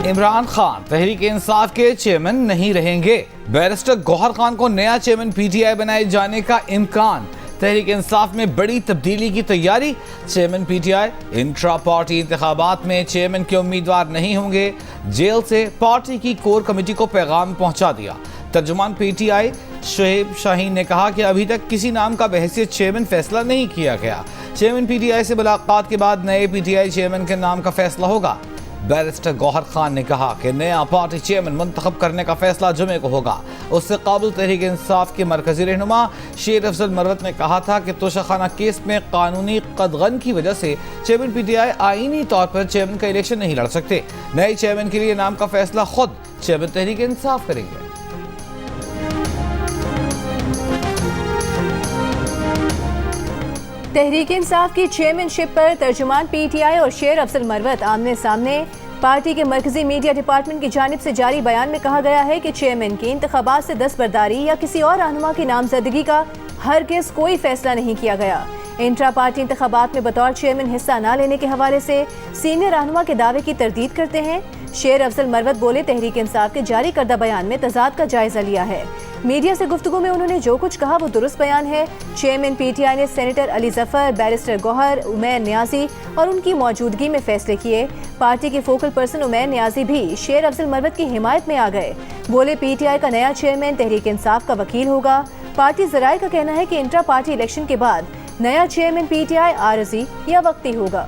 عمران خان تحریک انصاف کے چیئرمین نہیں رہیں گے۔ بیرسٹر گوہر خان کو نیا چیئرمین پی ٹی آئی بنائے جانے کا امکان۔ تحریک انصاف میں بڑی تبدیلی کی تیاری۔ چیئرمین پی ٹی آئی انٹرا پارٹی انتخابات میں چیئرمین کے امیدوار نہیں ہوں گے۔ جیل سے پارٹی کی کور کمیٹی کو پیغام پہنچا دیا۔ ترجمان پی ٹی آئی شعیب شاہین نے کہا کہ ابھی تک کسی نام کا بحیثیت چیئرمین فیصلہ نہیں کیا گیا۔ چیئرمین پی ٹی آئی سے ملاقات کے بعد نئے پی ٹی آئی چیئرمین کے نام کا فیصلہ ہوگا۔ بیرسٹر گوہر خان نے کہا کہ نیا پارٹی چیئرمین منتخب کرنے کا فیصلہ جمعے کو ہوگا۔ اس سے قابل تحریک انصاف کے مرکزی رہنما شیر افضل مروت نے کہا تھا کہ توشہ خانہ کیس میں قانونی قدغن کی وجہ سے چیئرمین پی ٹی آئی آئینی طور پر چیئرمین کا الیکشن نہیں لڑ سکتے۔ نئے چیئرمین کے لیے نام کا فیصلہ خود چیئرمین تحریک انصاف کریں گے۔ تحریک انصاف کی چیئرمین شپ پر ترجمان پی ٹی آئی اور شیر افضل مروت آمنے سامنے۔ پارٹی کے مرکزی میڈیا ڈپارٹمنٹ کی جانب سے جاری بیان میں کہا گیا ہے کہ چیئرمین کی انتخابات سے دستبرداری یا کسی اور رہنما کی نامزدگی کا ہرگز کوئی فیصلہ نہیں کیا گیا۔ انٹرا پارٹی انتخابات میں بطور چیئرمین حصہ نہ لینے کے حوالے سے سینئر رہنما کے دعوے کی تردید کرتے ہیں۔ شیر افضل مروت بولے تحریک انصاف کے جاری کردہ بیان میں تضاد کا جائزہ لیا ہے۔ میڈیا سے گفتگو میں انہوں نے جو کچھ کہا وہ درست بیان ہے۔ چیئرمین پی ٹی آئی نے سینیٹر علی ظفر، بیرسٹر گوہر، عمیر نیازی اور ان کی موجودگی میں فیصلے کیے۔ پارٹی کے فوکل پرسن عمیر نیازی بھی شیر افضل مروت کی حمایت میں آ گئے۔ بولے پی ٹی آئی کا نیا چیئرمین تحریک انصاف کا وکیل ہوگا۔ پارٹی ذرائع کا کہنا ہے کہ انٹرا پارٹی الیکشن کے بعد نیا چیئرمین پی ٹی آئی عارضی یا وقتی ہوگا۔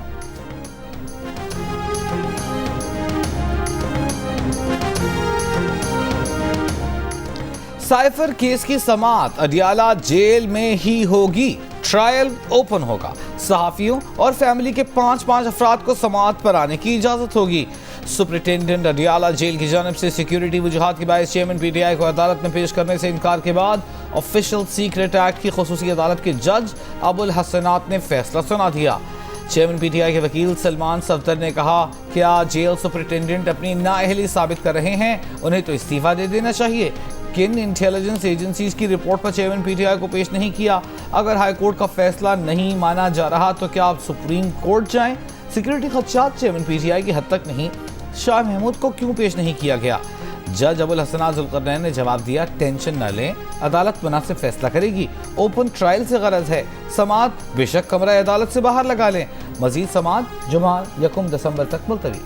سائفر کیس کی سماعت اڈیالہ جیل میں ہی ہوگی۔ ٹرائل اوپن ہوگا۔ صحافیوں اور فیملی کے 5 افراد کو سماعت پر آنے کی اجازت ہوگی۔ سپرنٹینڈنٹ اڈیالہ جیل کی جانب سے سیکیورٹی وجوہات کے باعث چیئرمین پی ٹی آئی کو عدالت میں پیش کرنے سے انکار کے بعد آفیشل سیکرٹ ایکٹ کی خصوصی عدالت کے جج ابو الحسنات نے فیصلہ سنا دیا۔ چیئرمین پی ٹی آئی کے وکیل سلمان صفدر نے کہا کیا جیل سپرنٹینڈنٹ اپنی نااہلی ثابت کر رہے ہیں؟ انہیں تو استعفیٰ دے دینا چاہیے۔ کن انٹیلیجنس ایجنسیز کی رپورٹ پر چیئرمین پی ٹی آئی کو پیش نہیں کیا؟ اگر ہائی کورٹ کا فیصلہ نہیں مانا جا رہا تو کیا آپ سپریم کورٹ جائیں؟ سیکیورٹی خدشات چیئرمین پی ٹی آئی کی حد تک نہیں، شاہ محمود کو کیوں پیش نہیں کیا گیا؟ جج ابو الحسنات ذوالقرنین نے جواب دیا ٹینشن نہ لیں، عدالت مناسب فیصلہ کرے گی۔ اوپن ٹرائل سے غرض ہے، سماعت بے شک کمرہ عدالت سے باہر لگا لیں۔ مزید سماعت جمعہ 1 دسمبر تک ملتوی۔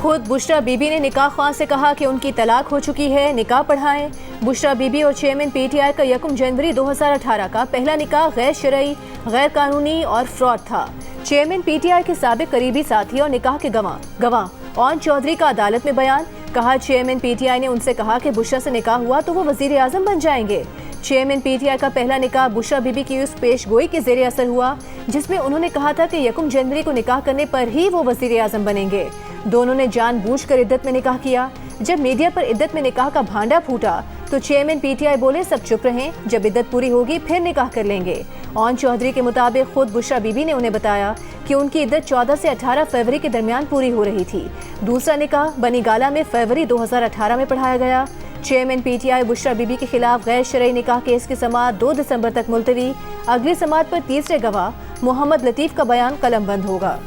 خود بشرا بی بی نے نکاح خواہ سے کہا کہ ان کی طلاق ہو چکی ہے، نکاح پڑھائیں۔ بشرا بی بی اور چیئرمین پی ٹی آئی کا 1 جنوری 2018 کا پہلا نکاح غیر شرعی، غیر قانونی اور فراڈ تھا۔ چیئرمین پی ٹی آئی کے سابق قریبی ساتھی اور نکاح کے گواہ اون چودھری کا عدالت میں بیان۔ کہا چیئرمین پی ٹی آئی نے ان سے کہا کہ بشرا سے نکاح ہوا تو وہ وزیر اعظم بن جائیں گے۔ چیئرمین پی ٹی آئی کا پہلا نکاح بشرا بی بی کی اس پیش گوئی کے زیر اثر ہوا جس میں انہوں نے کہا تھا کہ 1 جنوری کو نکاح کرنے پر ہی وہ وزیر اعظم بنیں گے۔ دونوں نے جان بوجھ کر عدت میں نکاح کیا۔ جب میڈیا پر عدت میں نکاح کا بھانڈا پھوٹا تو چیئرمین پی ٹی آئی بولے سب چپ رہیں، جب عدت پوری ہوگی پھر نکاح کر لیں گے۔ اون چودھری کے مطابق خود بشرا بی بی نے انہیں بتایا کہ ان کی عدت 14 سے 18 فروری کے درمیان پوری ہو رہی تھی۔ دوسرا نکاح بنی گالہ میں فروری 2018 میں پڑھایا گیا۔ Chairman P T I Bushra be be کے خلاف غیر شرعی نکاح کیس کی سماعت 2 دسمبر تک ملتوی۔ اگلی سماعت پر تیسرے گواہ محمد لطیف کا بیان قلم بند ہوگا۔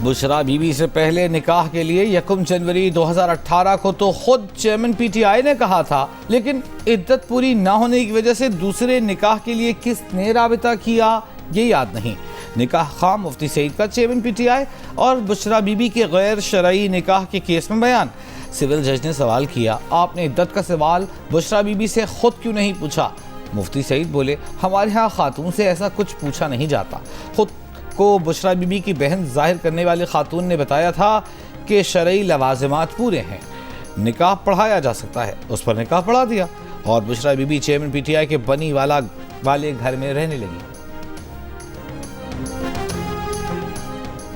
بشرا بی بی سے پہلے نکاح کے لیے 1 جنوری 2018 کو تو خود چیئرمین پی ٹی آئی نے کہا تھا، لیکن عدت پوری نہ ہونے کی وجہ سے دوسرے نکاح کے لیے کس نے رابطہ کیا یہ یاد نہیں۔ نکاح خواہ مفتی سعید کا چیئرمین پی ٹی آئی اور بشرا بی بی کے غیر شرعی نکاح کے کیس میں بیان۔ سول جج نے سوال کیا آپ نے عدت کا سوال بشرا بی بی سے خود کیوں نہیں پوچھا؟ مفتی سعید بولے ہمارے ہاں خاتون سے ایسا کچھ پوچھا نہیں جاتا۔ خود کو بشرا بی بی کی بہن ظاہر کرنے والی خاتون نے بتایا تھا کہ شرعی لوازمات پورے ہیں، نکاح پڑھایا جا سکتا ہے، اس پر نکاح پڑھا دیا اور Bushra Bibi chairman P T I کے بنی والے گھر میں رہنے لگی۔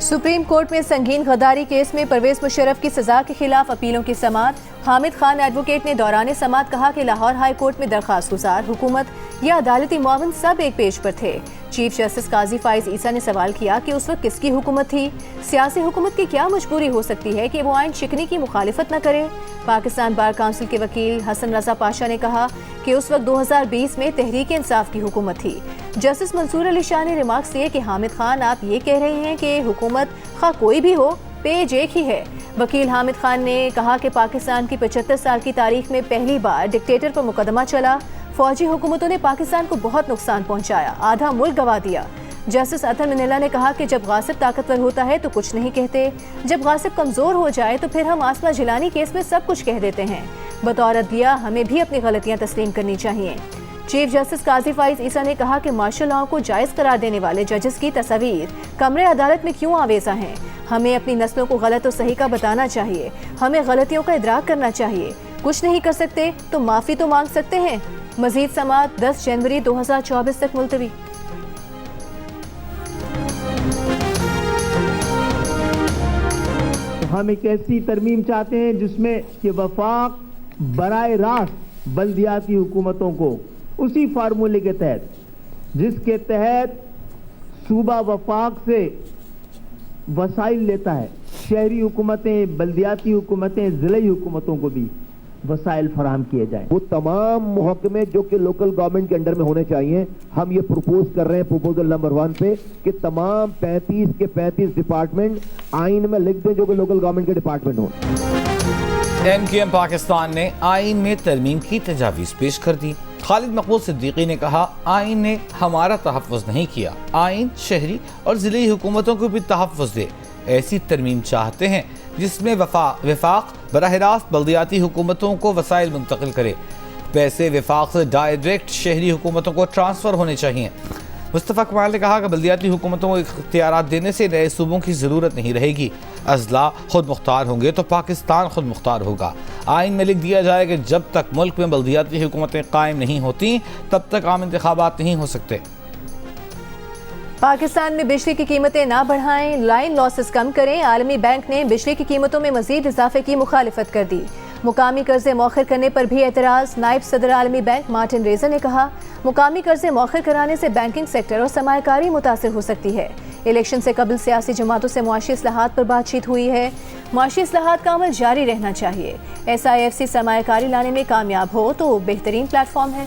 سپریم کورٹ میں سنگین غداری کیس میں پرویز مشرف کی سزا کے خلاف اپیلوں کی سماعت۔ حامد خان ایڈوکیٹ نے دوران سماعت کہا کہ لاہور ہائی کورٹ میں درخواست گزار، حکومت یا عدالتی معاون سب ایک پیج پر تھے۔ چیف جسٹس قاضی فائز عیسیٰ نے سوال کیا کہ اس وقت کس کی حکومت تھی؟ سیاسی حکومت کی کیا مجبوری ہو سکتی ہے کہ وہ آئین شکنی کی مخالفت نہ کرے؟ پاکستان بار کونسل کے وکیل حسن رضا پاشا نے کہا کہ اس وقت 2020 میں تحریک انصاف کی حکومت تھی۔ جسٹس منصور علی شاہ نے ریمارکس دیے کہ حامد خان آپ یہ کہہ رہے ہیں کہ حکومت خواہ کوئی بھی ہو پیج ایک ہی ہے۔ وکیل حامد خان نے کہا کہ پاکستان کی 75 سال کی تاریخ میں پہلی بار ڈکٹیٹر پر مقدمہ چلا۔ فوجی حکومتوں نے پاکستان کو بہت نقصان پہنچایا، آدھا ملک گوا دیا۔ جسٹس اطہر منیلا نے کہا کہ جب غاصب طاقتور ہوتا ہے تو کچھ نہیں کہتے، جب غاصب کمزور ہو جائے تو پھر ہم آسما جیلانی کیس میں سب کچھ کہہ دیتے ہیں۔ بطور عدلیہ ہمیں بھی اپنی غلطیاں تسلیم کرنی چاہیے۔ چیف جسٹس قاضی فائز عیسیٰ نے کہا کہ مارشل لاء کو جائز قرار دینے والے ججز کی تصاویر کمرے عدالت میں کیوں آویزہ ہیں؟ ہمیں اپنی نسلوں کو غلط و صحیح کا بتانا چاہیے، ہمیں غلطیوں کا ادراک کرنا چاہیے۔ کچھ نہیں کر سکتے تو معافی تو مانگ سکتے ہیں۔ مزید سماعت 10 جنوری 2024 تک ملتوی۔ ہم ایک ایسی ترمیم چاہتے ہیں جس میں کہ وفاق براہ راست بلدیاتی حکومتوں کو اسی فارمولے کے تحت جس کے تحت صوبہ وفاق سے وسائل لیتا ہے، شہری حکومتیں، بلدیاتی حکومتیں، ضلعی حکومتوں کو بھی وسائل فراہم کیے جائیں۔ وہ تمام محکمے جو کہ لوکل گورنمنٹ کے انڈر میں ہونے چاہیے، ہم یہ پروپوز کر رہے ہیں پروپوزل نمبر 1 پہ کہ تمام 35 کے 35 ڈپارٹمنٹ آئین میں لکھ دیں جو کہ لوکل گورنمنٹ کے ڈپارٹمنٹ ہوں۔ MQM پاکستان نے آئین میں ترمیم کی تجاویز پیش کر دی۔ خالد مقبول صدیقی نے کہا آئین نے ہمارا تحفظ نہیں کیا، آئین شہری اور ضلعی حکومتوں کو بھی تحفظ دے۔ ایسی ترمیم چاہتے ہیں جس میں وفاق براہ راست بلدیاتی حکومتوں کو وسائل منتقل کرے، پیسے وفاق سے ڈائریکٹ شہری حکومتوں کو ٹرانسفر ہونے چاہیے۔ مصطفیٰ کمال نے کہا کہ بلدیاتی حکومتوں کو اختیارات دینے سے نئے صوبوں کی ضرورت نہیں رہے گی، اضلاع خود مختار ہوں گے تو پاکستان خود مختار ہوگا۔ آئین میں لکھ دیا جائے کہ جب تک ملک میں بلدیاتی حکومتیں قائم نہیں ہوتی تب تک عام انتخابات نہیں ہو سکتے۔ پاکستان میں بجلی کی قیمتیں نہ بڑھائیں، لائن لاسز کم کریں۔ عالمی بینک نے بجلی کی قیمتوں میں مزید اضافے کی مخالفت کر دی۔ مقامی قرضے مؤخر کرنے پر بھی اعتراض۔ نائب صدر عالمی بینک مارٹن ریزر نے کہا مقامی قرضے مؤخر کرانے سے بینکنگ سیکٹر اور سرمایہ کاری متاثر ہو سکتی ہے۔ الیکشن سے قبل سیاسی جماعتوں سے معاشی اصلاحات پر بات چیت ہوئی ہے۔ معاشی اصلاحات کا عمل جاری رہنا چاہیے۔ SIFC سرمایہ کاری لانے میں کامیاب ہو تو بہترین پلیٹ فارم ہے۔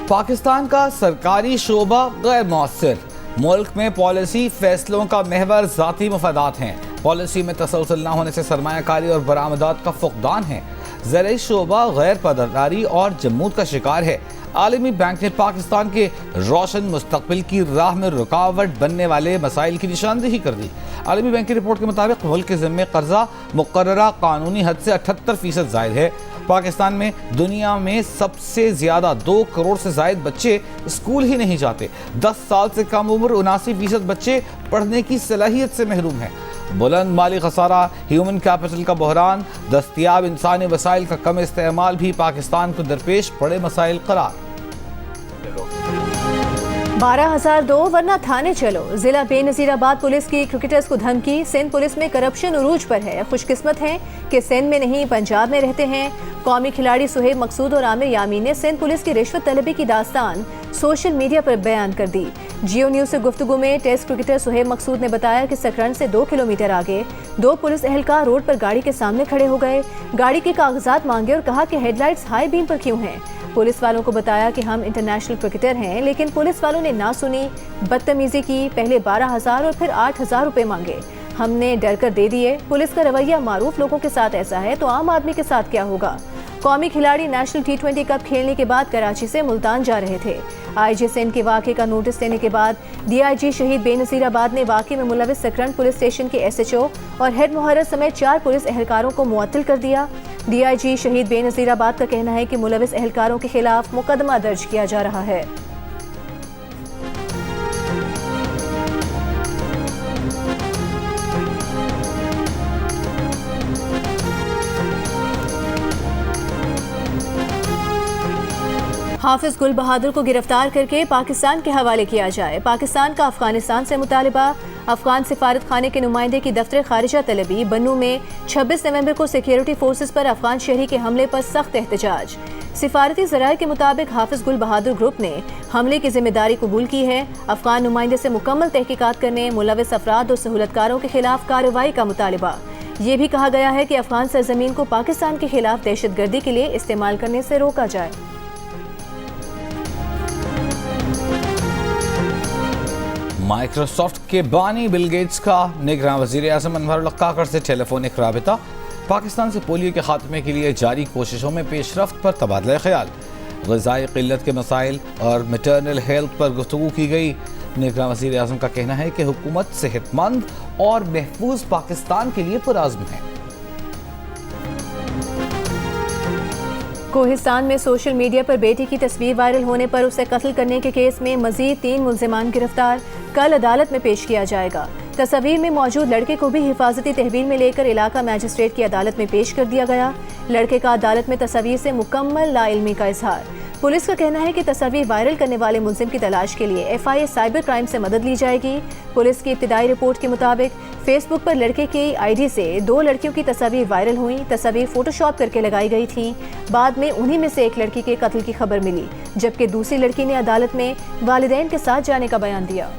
پاکستان کا سرکاری شعبہ غیر مؤثر، ملک میں پالیسی فیصلوں کا محور ذاتی مفادات ہیں، پالیسی میں تسلسل نہ ہونے سے سرمایہ کاری اور برآمدات کا فقدان ہے، زرعی شعبہ غیر پائیداری اور جمود کا شکار ہے۔ عالمی بینک نے پاکستان کے روشن مستقبل کی راہ میں رکاوٹ بننے والے مسائل کی نشاندہی کر دی۔ عالمی بینک کی رپورٹ کے مطابق ملک کے ذمے قرضہ مقررہ قانونی حد سے 78% زائد ہے۔ پاکستان میں دنیا میں سب سے زیادہ 2 کروڑ سے زائد بچے اسکول ہی نہیں جاتے۔ 10 سال سے کم عمر 79% بچے پڑھنے کی صلاحیت سے محروم ہیں۔ بلند مالی خسارہ، ہیومن کیپٹل کا بحران، دستیاب انسانی وسائل کا کم استعمال بھی پاکستان کو درپیش بڑے مسائل قرار۔ 12,002 ورنہ تھانے چلو، ضلع بے نظیر آباد پولیس کی کرکٹرز کو دھمکی۔ سندھ پولیس میں کرپشن عروج پر ہے، خوش قسمت ہیں کہ سندھ میں نہیں پنجاب میں رہتے ہیں۔ قومی کھلاڑی سہیب مقصود اور عامر یامین نے سندھ پولیس کی رشوت طلبی کی داستان سوشل میڈیا پر بیان کر دی۔ جیو نیوز سے گفتگو میں ٹیسٹ کرکٹر سہیب مقصود نے بتایا کہ سکرن سے 2 کلومیٹر آگے 2 پولیس اہلکار روڈ پر گاڑی کے سامنے کھڑے ہو گئے، گاڑی کے کاغذات مانگے اور کہا کہ ہیڈ لائٹس ہائی بیم پر کیوں ہیں۔ پولیس والوں کو بتایا کہ ہم انٹرنیشنل کرکٹر ہیں، لیکن پولیس والوں نے نہ سنی، بدتمیزی کی، پہلے 12,000 اور پھر 8,000 روپے مانگے۔ ہم نے ڈر کر دے دیے۔ پولیس کا رویہ معروف لوگوں کے ساتھ ایسا ہے تو عام آدمی کے ساتھ کیا ہوگا؟ قومی کھلاڑی نیشنل T20 کپ کھیلنے کے بعد کراچی سے ملتان جا رہے تھے۔ IG سندھ کے واقعے کا نوٹس لینے کے بعد DIG شہید بے نظیر آباد نے واقعے میں ملوث سکرن پولیس اسٹیشن کے SHO اور ہیڈ محرر سمیت 4 پولیس اہلکاروں کو معطل کر دیا۔ DIG شہید بے نظیر آباد کا کہنا ہے کہ ملوث اہلکاروں کے خلاف مقدمہ درج کیا جا رہا ہے۔ حافظ گل بہادر کو گرفتار کر کے پاکستان کے حوالے کیا جائے۔ پاکستان کا افغانستان سے مطالبہ۔ افغان سفارت خانے کے نمائندے کی دفتر خارجہ طلبی۔ بنوں میں 26 نومبر کو سیکیورٹی فورسز پر افغان شہری کے حملے پر سخت احتجاج۔ سفارتی ذرائع کے مطابق حافظ گل بہادر گروپ نے حملے کی ذمہ داری قبول کی ہے۔ افغان نمائندے سے مکمل تحقیقات کرنے، ملوث افراد اور سہولتکاروں کے خلاف کارروائی کا مطالبہ۔ یہ بھی کہا گیا ہے کہ افغان سرزمین کو پاکستان کے خلاف دہشت گردی کے لیے استعمال کرنے سے روکا جائے۔ مائیکروسافٹ کے بانی بل گیٹس کا نگراں وزیر اعظم انور الحق کاکڑ سے ٹیلی فونک رابطہ۔ پاکستان سے پولیو کے خاتمے کے لیے جاری کوششوں میں پیش رفت پر تبادلہ خیال۔ غذائی قلت کے مسائل اور میٹرنل ہیلتھ پر گفتگو کی گئی۔ نگراں وزیر اعظم کا کہنا ہے کہ حکومت صحت مند اور محفوظ پاکستان کے لیے پرعزم ہے۔ کوہستان میں سوشل میڈیا پر بیٹی کی تصویر وائرل ہونے پر اسے قتل کرنے کے کیس میں مزید 3 ملزمان گرفتار۔ کل عدالت میں پیش کیا جائے گا۔ تصاویر میں موجود لڑکے کو بھی حفاظتی تحویل میں لے کر علاقہ میجسٹریٹ کی عدالت میں پیش کر دیا گیا۔ لڑکے کا عدالت میں تصاویر سے مکمل لا علمی کا اظہار۔ پولیس کا کہنا ہے کہ تصاویر وائرل کرنے والے ملزم کی تلاش کے لیے FIA سائبر کرائم سے مدد لی جائے گی۔ پولیس کی ابتدائی رپورٹ کے مطابق فیس بک پر لڑکے کی ID سے 2 لڑکیوں کی تصاویر وائرل ہوئیں۔ تصاویر فوٹو شاپ کر کے لگائی گئی تھیں۔ بعد میں انہی میں سے ایک لڑکی کے قتل کی خبر ملی، جبکہ دوسری لڑکی نے عدالت میں والدین کے ساتھ جانے کا بیان دیا۔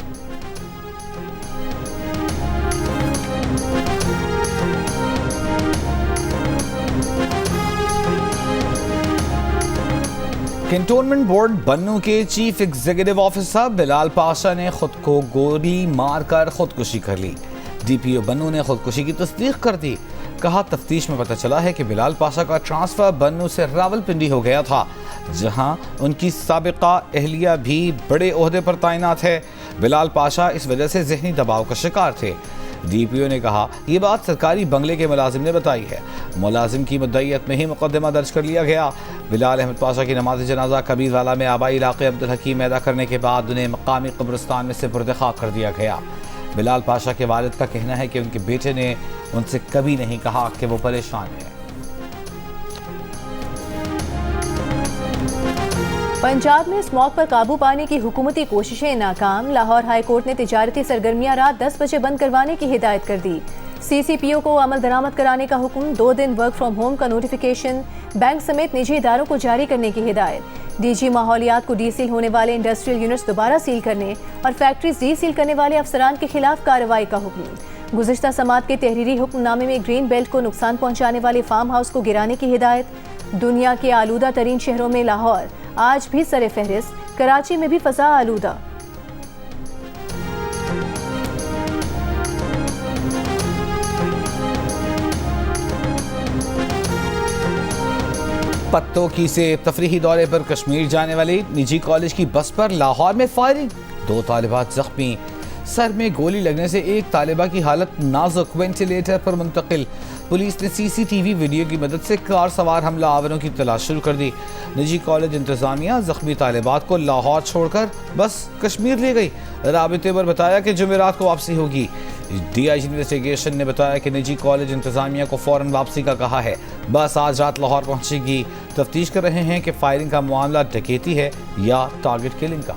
کنٹونمنٹ بورڈ بنوں کے چیف ایگزیکٹو آفیسر بلال پاشا نے خود کو گولی مار کر خودکشی کر لی۔ DPO بنوں نے خودکشی کی تصدیق کر دی۔ کہا تفتیش میں پتہ چلا ہے کہ بلال پاشا کا ٹرانسفر بنوں سے راولپنڈی ہو گیا تھا، جہاں ان کی سابقہ اہلیہ بھی بڑے عہدے پر تعینات ہے۔ بلال پاشا اس وجہ سے ذہنی دباؤ کا شکار تھے۔ DPO نے کہا یہ بات سرکاری بنگلے کے ملازم نے بتائی ہے۔ ملازم کی مدعیت میں ہی مقدمہ درج کر لیا گیا۔ بلال احمد پاشا کی نماز جنازہ کبیر والا میں آبائی علاقے عبدالحکیم ادا کرنے کے بعد انہیں مقامی قبرستان میں سپرد خاک کر دیا گیا۔ بلال پاشا کے والد کا کہنا ہے کہ ان کے بیٹے نے ان سے کبھی نہیں کہا کہ وہ پریشان ہے۔ پنجاب میں اسموگ پر قابو پانے کی حکومتی کوششیں ناکام۔ لاہور ہائی کورٹ نے تجارتی سرگرمیاں رات 10 بجے بند کروانے کی ہدایت کر دی۔ CCPO کو عمل درآمد کرانے کا حکم، 2 دن ورک فرام ہوم کا نوٹیفیکیشن، بینک سمیت نجی اداروں کو جاری کرنے کی ہدایت۔ DG ماحولیات کو ڈی سیل ہونے والے انڈسٹریل یونٹس دوبارہ سیل کرنے اور فیکٹریز ڈی سیل کرنے والے افسران کے خلاف کارروائی کا حکم۔ گزشتہ سماعت کے تحریری حکم نامے میں گرین بیلٹ کو نقصان پہنچانے والے فارم ہاؤس کو گرانے کی ہدایت۔ دنیا کے آلودہ ترین شہروں میں لاہور آج بھی سر فہرست، کراچی میں بھی فضا آلودہ۔ پتوں کی سے تفریحی دورے پر کشمیر جانے والی نجی کالج کی بس پر لاہور میں فائرنگ، 2 طالبات زخمی۔ سر میں گولی لگنے سے ایک طالبہ کی حالت نازک، وینٹیلیٹر پر منتقل۔ پولیس نے CCTV ویڈیو کی مدد سے کار سوار حملہ آوروں کی تلاش شروع کر دی۔ نجی کالج انتظامیہ زخمی طالبات کو لاہور چھوڑ کر بس کشمیر لے گئی۔ رابطے پر بتایا کہ جمعرات کو واپسی ہوگی۔ DIG انویسٹیگیشن نے بتایا کہ نجی کالج انتظامیہ کو فوراً واپسی کا کہا ہے۔ بس آج رات لاہور پہنچے گی۔ تفتیش کر رہے ہیں کہ فائرنگ کا معاملہ ڈکیتی ہے یا ٹارگٹ کلنگ کا۔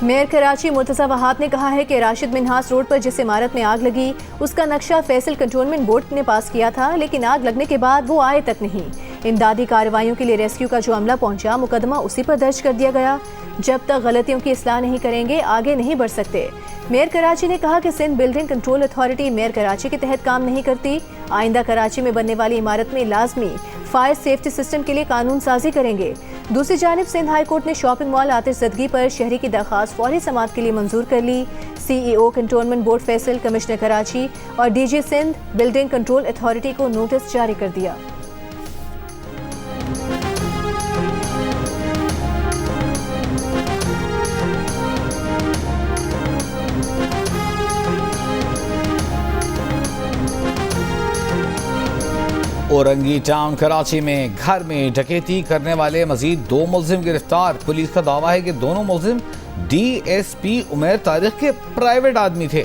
میئر کراچی مرتضی وہاب نے کہا ہے کہ راشد منہاس روڈ پر جس عمارت میں آگ لگی اس کا نقشہ فیصل کنٹونمنٹ بورڈ نے پاس کیا تھا، لیکن آگ لگنے کے بعد وہ آئے تک نہیں۔ امدادی کارروائیوں کے لیے ریسکیو کا جو عملہ پہنچا، مقدمہ اسی پر درج کر دیا گیا۔ جب تک غلطیوں کی اصلاح نہیں کریں گے آگے نہیں بڑھ سکتے۔ میئر کراچی نے کہا کہ Sindh building control authority mayor Karachi کے تحت کام نہیں کرتی۔ آئندہ کراچی میں بننے والی عمارت میں لازمی فائر سیفٹی سسٹم کے لیے قانون سازی کریں گے۔ دوسری جانب سندھ ہائی کورٹ نے شاپنگ مال آتش زدگی پر شہری کی درخواست فوری سماعت کے لیے منظور کر لی۔ CEO cantonment board Faisal, commissioner Karachi اور DG Sindh building control authority کو نوٹس جاری کر دیا۔ اورنگی ٹاؤن کراچی میں گھر میں ڈکیتی کرنے والے مزید 2 ملزم گرفتار۔ پولیس کا دعویٰ ہے کہ دونوں ملزم DSP عمیر طارق کے پرائیویٹ آدمی تھے۔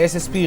SSP